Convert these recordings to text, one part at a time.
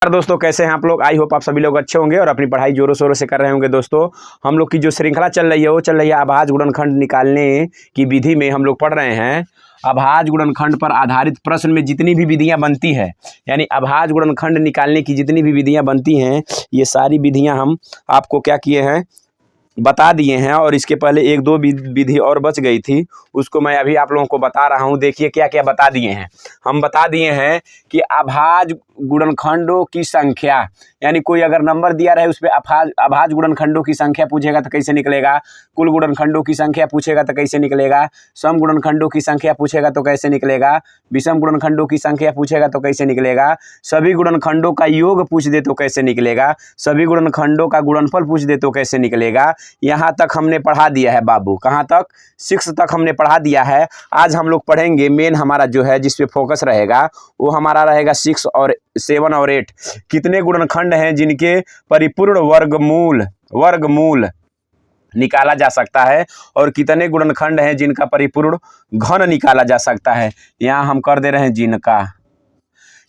दोस्तों कैसे हैं आप लोग। आई होप आप सभी लोग अच्छे होंगे और अपनी पढ़ाई जोरों शोरों से कर रहे होंगे। दोस्तों हम लोग की जो श्रृंखला चल रही है वो चल रही है अभाज्य गुणनखंड निकालने की विधि में। हम लोग पढ़ रहे हैं अभाज्य गुणनखंड पर आधारित प्रश्न में जितनी भी विधियां बनती है, यानी अभाज्य गुणनखंड निकालने की जितनी भी विधियां बनती हैं, ये सारी विधियां हम आपको क्या किए हैं, बता दिए हैं। और इसके पहले एक दो विधि और बच गई थी, उसको मैं अभी आप लोगों को बता रहा हूं। देखिए क्या क्या बता दिए हैं। हम बता दिए हैं कि अभाज्य गुणनखंडों की संख्या, यानी कोई अगर नंबर दिया रहे उस पर अभाज्य गुणनखंडों की संख्या पूछेगा तो कैसे निकलेगा, कुल गुणनखंडों की संख्या पूछेगा तो कैसे निकलेगा, सम गुणनखंडों की संख्या पूछेगा तो कैसे निकलेगा, विषम गुणनखंडों की संख्या पूछेगा तो कैसे निकलेगा, सभी गुणनखंडों का योग पूछ दे तो कैसे निकलेगा, सभी गुणनखंडों का गुणनफल पूछ दे तो कैसे निकलेगा। यहाँ तक हमने पढ़ा दिया है बाबू। कहाँ तक? 6 तक हमने पढ़ा दिया है। आज हम लोग पढ़ेंगे मेन हमारा जो है जिस पे फोकस रहेगा वो हमारा रहेगा 6 और 7 और 8। कितने गुणनखंड हैं जिनके परिपूर्ण वर्गमूल निकाला जा सकता है और कितने गुणनखंड हैं जिनका परिपूर्ण घन निकाला जा सकता है। यहाँ हम कर दे रहे हैं जिनका,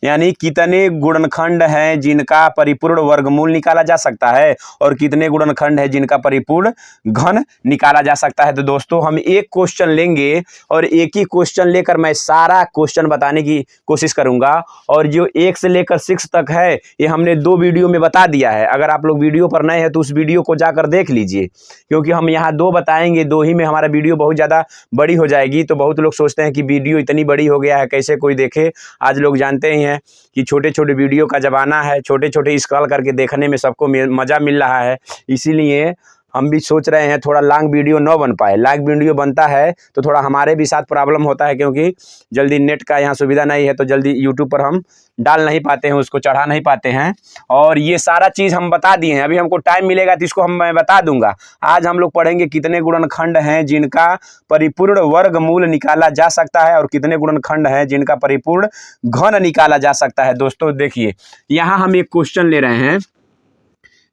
यानी कितने गुणनखंड हैं जिनका परिपूर्ण वर्गमूल निकाला जा सकता है और कितने गुणनखंड हैं जिनका परिपूर्ण घन निकाला जा सकता है। तो दोस्तों हम एक क्वेश्चन लेंगे और एक ही क्वेश्चन लेकर मैं सारा क्वेश्चन बताने की कोशिश करूंगा। और जो 1 से लेकर 6 तक है ये हमने 2 वीडियो में बता दिया है। अगर आप लोग वीडियो पर नए हैं तो उस वीडियो को जाकर देख लीजिए, क्योंकि हम यहाँ 2 बताएंगे, 2 ही में हमारा वीडियो बहुत ज़्यादा बड़ी हो जाएगी। तो बहुत लोग सोचते हैं कि वीडियो इतनी बड़ी हो गया है कैसे कोई देखे। आज लोग जानते ही हैं कि छोटे छोटे वीडियो का ज़माना है, छोटे छोटे स्क्रॉल करके देखने में सबको मज़ा मिल रहा है। इसीलिए हम भी सोच रहे हैं थोड़ा लॉन्ग वीडियो न बन पाए। लॉन्ग वीडियो बनता है तो थोड़ा हमारे भी साथ प्रॉब्लम होता है, क्योंकि जल्दी नेट का यहाँ सुविधा नहीं है, तो जल्दी यूट्यूब पर हम डाल नहीं पाते हैं, उसको चढ़ा नहीं पाते हैं। और ये सारा चीज़ हम बता दिए हैं। अभी हमको टाइम मिलेगा तो इसको मैं बता दूंगा। आज हम लोग पढ़ेंगे कितने गुणनखंड हैं जिनका परिपूर्ण वर्गमूल निकाला जा सकता है और कितने गुणनखंड हैं जिनका परिपूर्ण घन निकाला जा सकता है। दोस्तों देखिए यहाँ हम एक क्वेश्चन ले रहे हैं,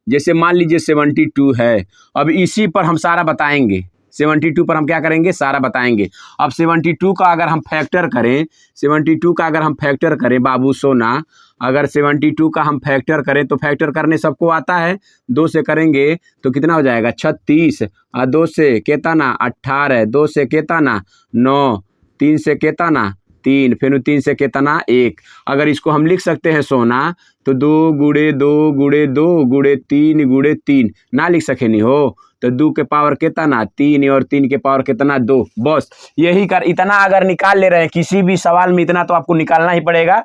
जैसे मान लीजिए 72 है। अब इसी पर हम सारा बताएंगे। 72 पर हम क्या करेंगे, सारा बताएंगे। अब 72 का अगर हम फैक्टर करें, 72 का अगर हम फैक्टर करें बाबू सोना, अगर 72 का हम फैक्टर करें तो फैक्टर करने सबको आता है। 2 से करेंगे तो कितना हो जाएगा 36, और 2 से केतना 18, 2 से केतना 9, 3 से केतना 3, फिर 3 से केतना 1। अगर इसको हम लिख सकते हैं सोना तो 2 गुणे 2 गुणे 2 गुणे 3 गुणे 3 ना लिख सके नहीं हो तो 2 के पावर कितना 3 और 3 के पावर कितना 2। बस यही कर, इतना अगर निकाल ले रहे हैं किसी भी सवाल में, इतना तो आपको निकालना ही पड़ेगा।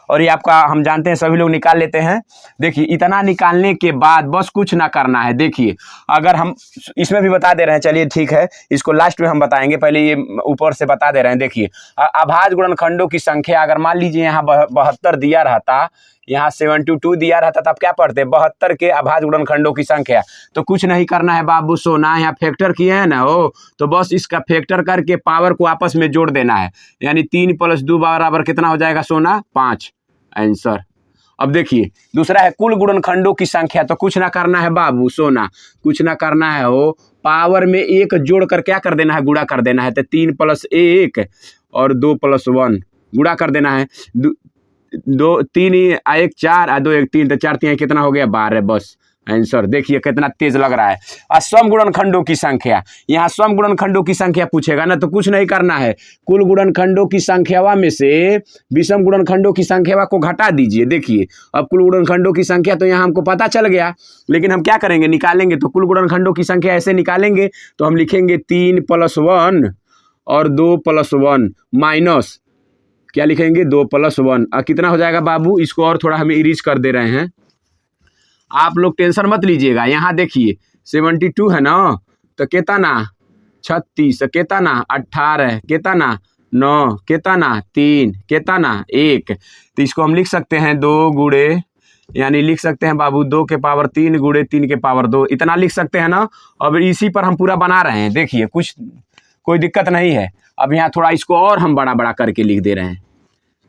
और ये आपका हम जानते हैं सभी लोग निकाल लेते हैं। देखिए इतना निकालने के बाद बस कुछ ना करना है। देखिए अगर हम इसमें भी बता दे रहे हैं, चलिए ठीक है इसको लास्ट में हम बताएंगे, पहले ये ऊपर से बता दे रहे हैं। देखिए अभाज्य गुणनखंडों की संख्या अगर मान लीजिए यहाँ 72 दिया रहता, यहाँ 72 दिया रहता, तब क्या पढ़ते 72 के अभाज्य गुणनखंडों की संख्या। तो कुछ नहीं करना है बाबू सोना, यहाँ फैक्टर किए हैं ना हो, तो बस इसका फैक्टर करके पावर को आपस में जोड़ देना है। यानी 3 + 2 बराबर कितना हो जाएगा सोना 5, आंसर। अब देखिए दूसरा है कुल गुणनखंडों की संख्या। तो कुछ ना करना है बाबू सोना, कुछ ना करना है हो, पावर में 1 जोड़कर क्या कर देना है, गुणा कर देना है। तो 3 + 1 और 2 + 1 गुणा कर देना है। 2 3 1 4 और 2 1 3, तो 4 3 कितना हो गया 12, बस आंसर। देखिए कितना तेज लग रहा है। और सम गुणनखंडों की संख्या, यहाँ सम गुणनखंडों की संख्या पूछेगा ना, तो कुछ नहीं करना है, कुल गुणनखंडों की संख्यावा में से विषम गुणनखंडों की संख्यावा को घटा दीजिए। देखिए अब कुल गुणनखंडों की संख्या तो यहाँ हमको पता चल गया, लेकिन हम क्या करेंगे, निकालेंगे। तो कुल गुणनखंडों की संख्या ऐसे निकालेंगे तो हम लिखेंगे 3 + 1 और 2 + 1 माइनस क्या लिखेंगे 2 + 1। कितना हो जाएगा बाबू, इसको और थोड़ा हमें इरीज कर दे रहे हैं, आप लोग टेंशन मत लीजिएगा। यहाँ देखिए 72 है ना, तो केतना 36, केतना 18, केतना 9, केतना 3, केतना 1। तो इसको हम लिख सकते हैं 2 गुणे, यानी लिख सकते हैं बाबू 2 के पावर 3 गुणे 3 के पावर 2, इतना लिख सकते हैं ना। अब इसी पर हम पूरा बना रहे हैं। देखिए कुछ कोई दिक्कत नहीं है। अब यहाँ थोड़ा इसको और हम बड़ा बड़ा करके लिख दे रहे हैं,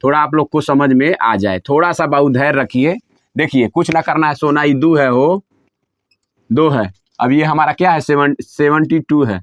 थोड़ा आप लोग को समझ में आ जाए। थोड़ा सा बाबू धैर्य रखिए। देखिए कुछ ना करना है सोना, ये 2 है हो, 2 है। अब ये हमारा क्या है 72 है,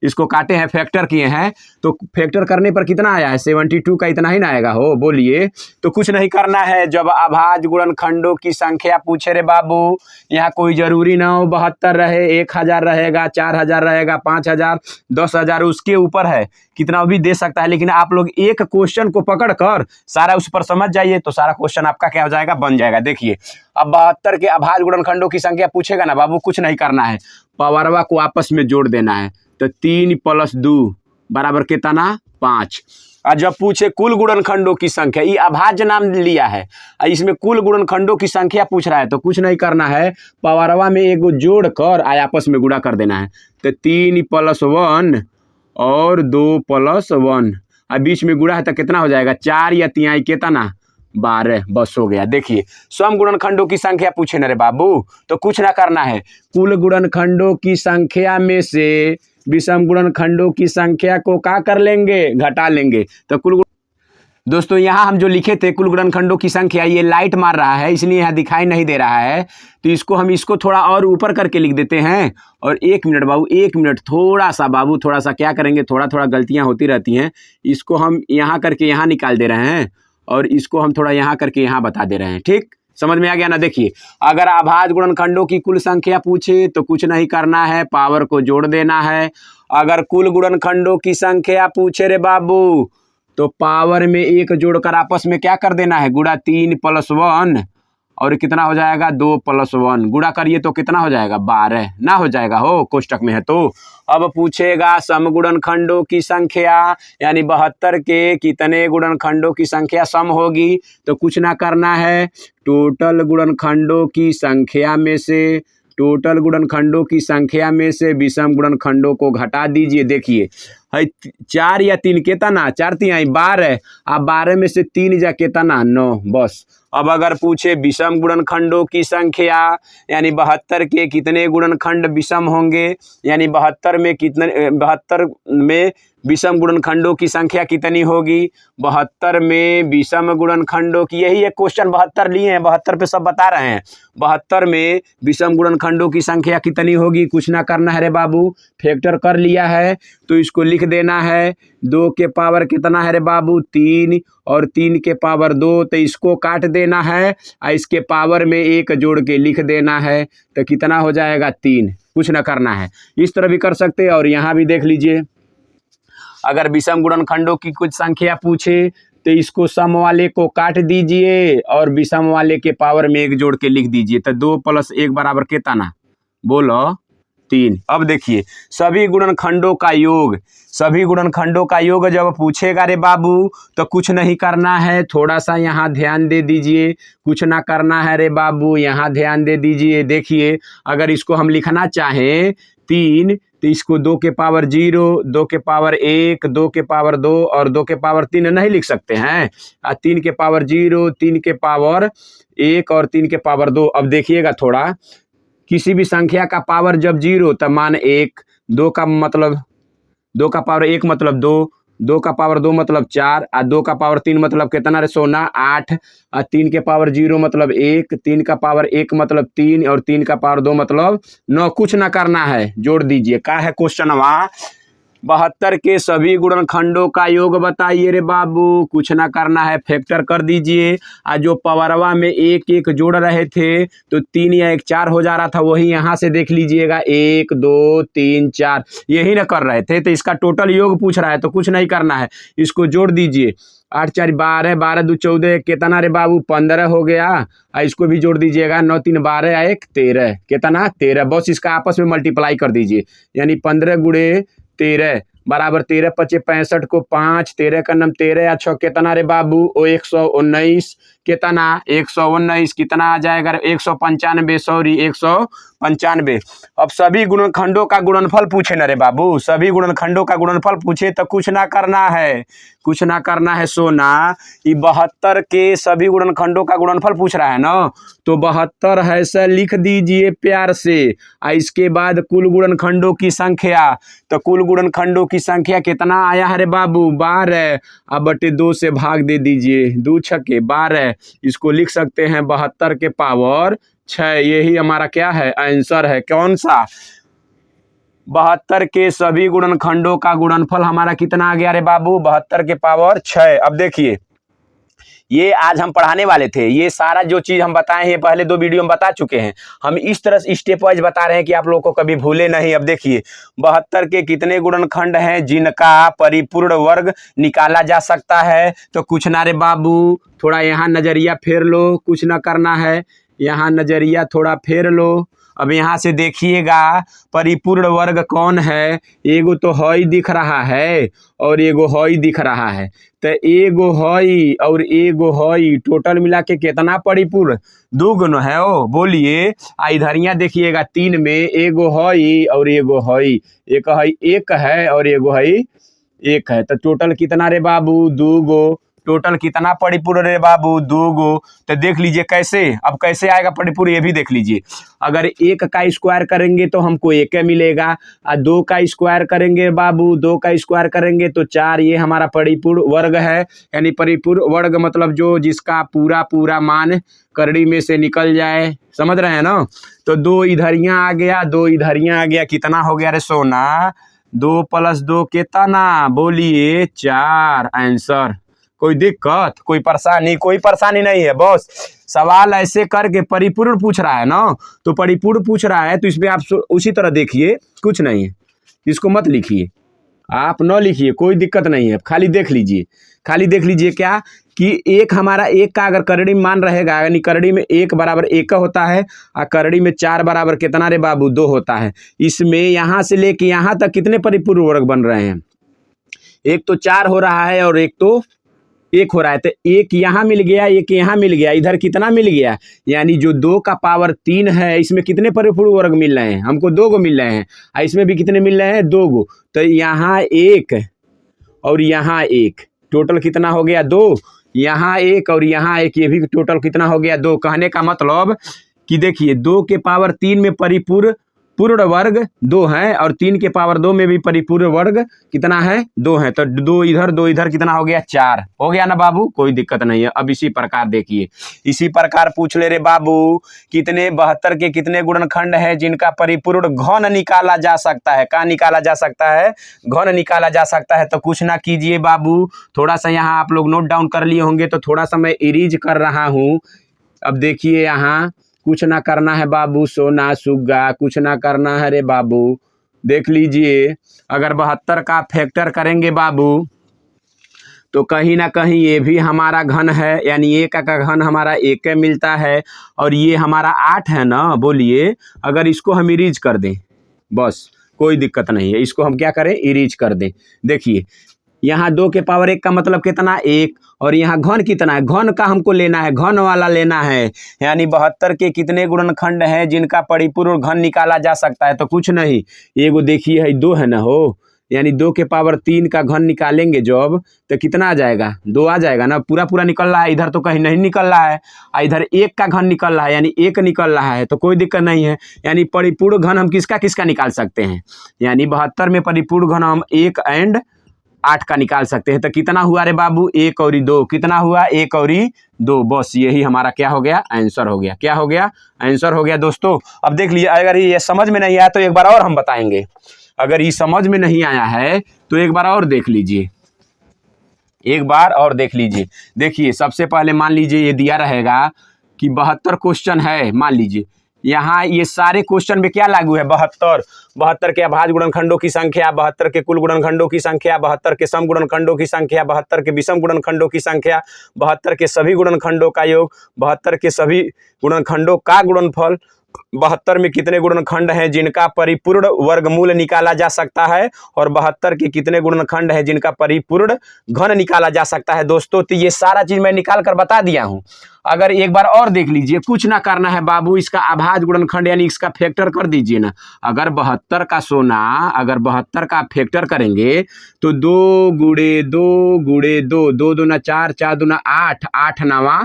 इसको काटे हैं, फैक्टर किए हैं, तो फैक्टर करने पर कितना आया है? 72 का इतना ही ना आएगा हो, बोलिए। तो कुछ नहीं करना है, जब अभाज्य गुणनखंडों की संख्या पूछे रे बाबू, यहाँ कोई जरूरी ना हो 72 रहे, 1000 रहेगा, 4000 रहेगा, 5000, 10,000, उसके ऊपर है, कितना भी दे सकता है। लेकिन आप लोग एक क्वेश्चन को पकड़ कर सारा उस पर समझ जाइए तो सारा क्वेश्चन आपका क्या हो जाएगा? बन जाएगा। देखिए, अब 72 के अभाज्य गुणनखंडों की संख्या पूछेगा ना बाबू, कुछ नहीं करना है, पावरवा को आपस में जोड़ देना है। तो 3 + 2 बराबर कितना? 5। और जब पूछे कुल गुणनखंडों की संख्या, ये अभाज्य नाम लिया है, इसमें कुल गुणनखंडों की संख्या पूछ रहा है, तो कुछ नहीं करना है, पावरवा में एक जोड़ कर आपस में गुणा कर देना है। तो 3 + 1 और 2 + 1, अब बीच में गुणा है तो कितना हो जाएगा? 4 या 3 कितना? 12। बस हो गया। देखिए, सम गुणनखंडों की संख्या पूछे ना रे बाबू, तो कुछ ना करना है, कुल गुणनखंडों की संख्या में से विषम गुणनखंडों की संख्या को क्या कर लेंगे? घटा लेंगे। तो दोस्तों यहाँ हम जो लिखे थे कुल गुणनखंडों की संख्या, ये लाइट मार रहा है इसलिए यहाँ दिखाई नहीं दे रहा है, तो इसको हम इसको थोड़ा और ऊपर करके लिख देते हैं। और 1 मिनट बाबू, 1 मिनट, थोड़ा सा बाबू, थोड़ा सा क्या करेंगे, थोड़ा थोड़ा गलतियाँ होती रहती हैं, इसको हम यहाँ करके यहाँ निकाल दे रहे हैं और इसको हम थोड़ा यहाँ करके यहाँ बता दे रहे हैं। ठीक, समझ में आ गया ना? देखिए, अगर अभाज्य गुणनखंडों की कुल संख्या पूछे तो कुछ नहीं करना है, पावर को जोड़ देना है। अगर कुल गुणनखंडों की संख्या पूछे रे बाबू, तो पावर में 1 जोड़कर आपस में क्या कर देना है? गुणा। 3 + 1 और कितना हो जाएगा? 2 + 1 गुणा करिए तो कितना हो जाएगा? 12 ना हो जाएगा हो, कोष्टक में है तो। अब पूछेगा सम गुणनखंडों की संख्या, यानी 72 के कितने गुणनखंडों की संख्या सम होगी? तो कुछ ना करना है, टोटल गुणनखंडों की संख्या में से, टोटल गुणनखंडों की संख्या में से विषम गुणनखंडों को घटा दीजिए। देखिए, है 4 या 3 कितना? 4 3 12, अब 12 में से 3 जा कितना? 9। बस। अब अगर पूछे विषम गुणनखंडों की संख्या, यानी 72 के कितने गुणनखंड विषम होंगे, यानी 72 में कितने, 72 में विषम गुणनखंडों की संख्या कितनी होगी? 72 में विषम गुणनखंडों की, यही एक क्वेश्चन 72 लिए हैं, 72 पे सब बता रहे हैं। 72 में विषम गुणनखंडों की संख्या कितनी होगी? कुछ ना करना है रे बाबू, फैक्टर कर लिया है तो इसको लिख देना है। 2 के पावर कितना है रे बाबू? 3 और 3 के पावर 2, तो इसको काट देना है और इसके पावर में 1 जोड़ के लिख देना है, तो कितना हो जाएगा? 3। कुछ ना करना है, इस तरह भी कर सकते हैं। और यहाँ भी देख लीजिए, अगर विषम गुणनखंडों की कुछ संख्या पूछे तो इसको सम वाले को काट दीजिए और विषम वाले के पावर में 1 जोड़ के लिख दीजिए, तो 2 + 1 बराबर कितना? बोलो, 3। अब देखिए, सभी गुणनखंडों का योग, सभी गुणनखंडों का योग जब पूछेगा रे बाबू, तो कुछ नहीं करना है, थोड़ा सा यहाँ ध्यान दे दीजिए, कुछ ना करना है रे बाबू, यहाँ ध्यान दे दीजिए। देखिए, अगर इसको हम लिखना चाहें 3, तो इसको 2 के पावर 0, 2 के पावर 1, 2 के पावर 2 और 2 के पावर 3 नहीं लिख सकते हैं। 3 के पावर 0, 3 के पावर 1 और 3 के पावर 2। अब देखिएगा थोड़ा, किसी भी संख्या का पावर जब 0 तब मान 1, 2 का मतलब 2 का पावर 1 मतलब 2, 2 का पावर 2 मतलब 4, और 2 का पावर 3 मतलब कितना रे सोना? 8, और 3 के पावर 0 मतलब 1, 3 का पावर 1 मतलब 3 और 3 का पावर 2 मतलब 9। कुछ ना करना है, जोड़ दीजिए। क्या है क्वेश्चन? वहाँ 72 के सभी गुणनखंडों का योग बताइए रे बाबू, कुछ ना करना है, फैक्टर कर दीजिए। और जो पावरवा में 1 1 जोड़ रहे थे तो 3 या 1 4 हो जा रहा था, वही यहाँ से देख लीजिएगा, 1 2 3 4 यही ना कर रहे थे, तो इसका टोटल योग पूछ रहा है, तो कुछ नहीं करना है, इसको जोड़ दीजिए। 8 4 12, 12 2 14, कितना रे बाबू? 15 हो गया। और इसको भी जोड़ दीजिएगा, 9 3 12 1 13, कितना? 13। बस इसका आपस में मल्टीप्लाई कर दीजिए, यानी 15 × 13 बराबर 13 × 5 = 65 को 5, 13 का नाम 13 या 6 कितना रे बाबू? 119, कितना? 119, कितना आ जाएगा? 195, सॉरी 195। अब सभी गुणनखंडों का गुणनफल पूछे ना रे बाबू, सभी गुणनखंडों का गुणनफल पूछे तो कुछ ना करना है, कुछ ना करना है सोना। ये 72 के सभी गुणनखंडों का गुणनफल पूछ रहा है ना, तो 72 है से लिख दीजिए प्यार से। इसके बाद कुल गुणनखंडों की संख्या, तो कुल गुणनखंडों की संख्या कितना आया है रे बाबू? 12। अब बटे 2 से भाग दे दीजिए, 2 छक्के 12। इसको लिख सकते हैं 72 के पावर 6। यही हमारा क्या है? आंसर है। कौन सा? 72 के सभी गुणनखंडों का गुणनफल हमारा कितना आ गया रे बाबू? 72 के पावर 6। अब देखिए, ये आज हम पढ़ाने वाले थे, ये सारा जो चीज़ हम बताए हैं पहले 2 वीडियो में बता चुके हैं। हम इस तरह से स्टेप वाइज बता रहे हैं कि आप लोगों को कभी भूले नहीं। अब देखिए, 72 के कितने गुणनखंड हैं जिनका परिपूर्ण वर्ग निकाला जा सकता है? तो कुछ ना रे बाबू, थोड़ा यहाँ नज़रिया फेर लो, कुछ ना करना है, यहाँ नज़रिया थोड़ा फेर लो। अब यहाँ से देखिएगा परिपूर्ण वर्ग कौन है? एगो तो हई दिख रहा है और एगो हई दिख रहा है, तो एगो हई और एगो हई टोटल मिला के कितना परिपूर्ण? 2 गुण है। ओ बोलिए, इधरिया देखिएगा 3 में एगो हई और एगो हई, एक हई 1 है और एगो हई 1 है, तो टोटल कितना रे बाबू? 2 गो। टोटल कितना परिपूर्ण रे बाबू? 2 गो। तो देख लीजिए कैसे, अब कैसे आएगा परिपूर्ण ये भी देख लीजिए। अगर 1 का स्क्वायर करेंगे तो हमको 1 मिलेगा, और 2 का स्क्वायर करेंगे बाबू, 2 का स्क्वायर करेंगे तो 4। ये हमारा परिपूर्ण वर्ग है, यानी परिपूर्ण वर्ग मतलब जो जिसका पूरा पूरा मान करड़ी में से निकल जाए, समझ रहे हैं ना? तो 2 इधरिया आ गया, 2 इधरिया आ गया, कितना हो गया रे सोना? 2 + 2 कितना? बोलिए 4। आंसर। कोई दिक्कत, कोई परेशानी? कोई परेशानी नहीं है, बस सवाल ऐसे करके परिपूर्ण पूछ रहा है ना, तो परिपूर्ण पूछ रहा है तो इसमें आप उसी तरह देखिए, कुछ नहीं है, इसको मत लिखिए, आप न लिखिए, कोई दिक्कत नहीं है, खाली देख लीजिए। खाली देख लीजिए क्या कि एक हमारा 1 का अगर करड़ी में मान रहेगा, यानी करड़ी में 1 बराबर 1 होता है और करड़ी में 4 बराबर कितना रे बाबू? 2 होता है। इसमें यहाँ से लेके यहाँ तक कितने परिपूर्ण वर्ग बन रहे हैं? एक तो 4 हो रहा है और एक तो 1 हो रहा है, तो 1 यहाँ मिल गया, 1 यहाँ मिल गया, इधर कितना मिल गया? यानी जो 2 का पावर 3 है, इसमें कितने परिपूर्ण वर्ग मिल रहे हैं? हमको 2 गो मिल रहे हैं, और इसमें भी कितने मिल रहे हैं? 2 गो। तो यहाँ 1 और यहाँ 1, टोटल कितना हो गया? 2। यहाँ 1 और यहाँ 1, ये भी टोटल कितना हो गया? 2। कहने का मतलब कि देखिए 2 के पावर 3 में पूर्ण वर्ग 2 है, और 3 के पावर 2 में भी परिपूर्ण वर्ग कितना है? 2 है। तो 2 इधर कितना हो गया? 4 हो गया ना बाबू? कोई दिक्कत नहीं है। अब इसी प्रकार देखिए, इसी प्रकार पूछ ले रे बाबू, कितने 72 के कितने गुणनखंड है जिनका परिपूर्ण घन निकाला जा सकता है? का निकाला जा सकता है? घन निकाला जा सकता है। तो कुछ ना कीजिए बाबू, थोड़ा सा यहाँ आप लोग नोट डाउन कर लिए होंगे, तो थोड़ा सा मैं इरीज कर रहा हूँ। अब देखिए, यहाँ कुछ ना करना है बाबू, सोना सुग्गा, कुछ ना करना है रे बाबू। देख लीजिए, अगर 72 का फैक्टर करेंगे बाबू तो कहीं ना कहीं ये भी हमारा घन है, यानी 1 का घन हमारा 1 मिलता है, और ये हमारा 8 है ना। बोलिए, अगर इसको हम इरीज कर दें, बस कोई दिक्कत नहीं है, इसको हम क्या करें? इरीज कर दें। देखिए, यहाँ 2 के पावर 1 का मतलब कितना? 1, और यहाँ घन कितना है? घन का हमको लेना है, घन वाला लेना है, यानी 72 के कितने गुणनखंड हैं जिनका परिपूर्ण घन निकाला जा सकता है? तो कुछ नहीं, एगो देखिए है 2 है ना हो, यानी 2 के पावर 3 का घन निकालेंगे जब, तो कितना आ जाएगा? 2 आ जाएगा ना। पूरा पूरा निकल रहा है, इधर तो कहीं नहीं निकल रहा है, इधर 1 का घन निकल रहा है, यानी 1 निकल रहा है, तो कोई दिक्कत नहीं है। यानी परिपूर्ण घन हम किसका किसका निकाल सकते हैं? यानी 72 में परिपूर्ण घन हम 1 और 8 का निकाल सकते हैं। तो कितना हुआ रे बाबू? 1 और 2। कितना हुआ? 1 और 2। बस यही हमारा क्या हो गया? आंसर हो गया। क्या हो गया? आंसर हो गया दोस्तों। अब देख लीजिए, अगर ये समझ में नहीं आया तो एक बार और हम बताएंगे। अगर ये समझ में नहीं आया है तो एक बार और देख लीजिए, एक बार और देख लीजिए। देखिए, सबसे पहले मान लीजिए ये दिया रहेगा कि 72 क्वेश्चन है, मान लीजिए यहाँ ये सारे क्वेश्चन में क्या लागू है? 72 के अभाज्य गुणनखंडों की संख्या, 72 के कुल गुणनखंडों की संख्या, 72 के सम गुणनखंडों की संख्या, 72 के विषम गुणनखंडों की संख्या, 72 के सभी गुणनखंडों का योग, 72 के सभी गुणनखंडों का गुणनफल, 72 में कितने गुणनखंड हैं जिनका परिपूर्ण वर्गमूल निकाला जा सकता है, और 72 के कितने गुणनखंड हैं जिनका परिपूर्ण घन निकाला जा सकता है। दोस्तों, तो ये सारा चीज मैं निकाल कर बता दिया हूं। अगर एक बार और देख लीजिए, कुछ ना करना है बाबू, इसका अभाज्य गुणनखंड यानी इसका फैक्टर कर दीजिए ना। अगर 72 का सोना, अगर 72 का फैक्टर करेंगे तो 2 गुणे 2 गुणे 2, 2 दूना 4, 4 दूना 8, 8 नवा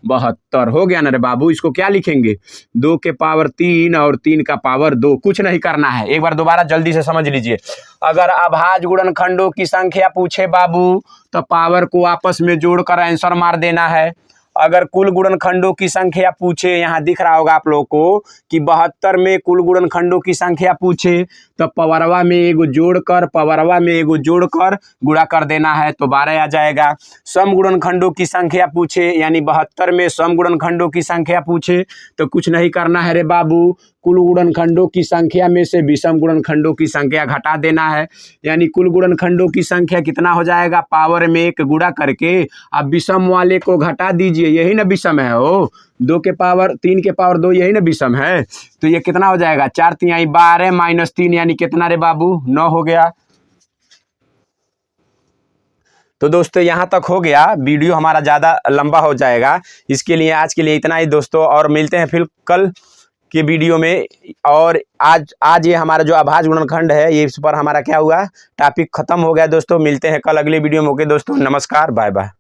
72 हो गया ना रे बाबू। इसको क्या लिखेंगे? 2 के पावर 3 और 3 का पावर 2। कुछ नहीं करना है, एक बार दोबारा जल्दी से समझ लीजिए। अगर अभाज्य गुणनखंडों की संख्या पूछे बाबू तो पावर को आपस में जोड़कर आंसर मार देना है। अगर कुल गुणनखंडों की संख्या पूछे, यहाँ दिख रहा होगा आप लोगों को कि 72 में कुल गुणनखंडों की संख्या पूछे तो पवरवा में एगो जोड़कर गुणा कर देना है तो 12 आ जाएगा। सम गुणनखंडों की संख्या पूछे यानी 72 में सम गुणनखंडों की संख्या पूछे तो कुछ नहीं करना है रे बाबू, कुल गुणनखंडों की संख्या में से विषम गुणनखंडों की संख्या घटा देना है। यानी कुल गुणनखंडों की संख्या कितना हो जाएगा, पावर में 1 गुणा करके अब विषम वाले को घटा दीजिए, यही ना विषम है हो, 2 के पावर 3 के पावर 2 यही ना विषम है। तो ये कितना हो जाएगा, 4 तिहाई 12 माइनस 3 यानी कितना रे बाबू, 9 हो गया। तो दोस्तों यहाँ तक हो गया, वीडियो हमारा ज़्यादा लंबा हो जाएगा, इसके लिए आज के लिए इतना ही दोस्तों, और मिलते हैं फिर कल के वीडियो में। और आज ये हमारा जो अभाज्य गुणनखंड है ये इस पर हमारा क्या हुआ, टॉपिक खत्म हो गया दोस्तों। मिलते हैं कल अगले वीडियो में। ओके दोस्तों, नमस्कार, बाय बाय।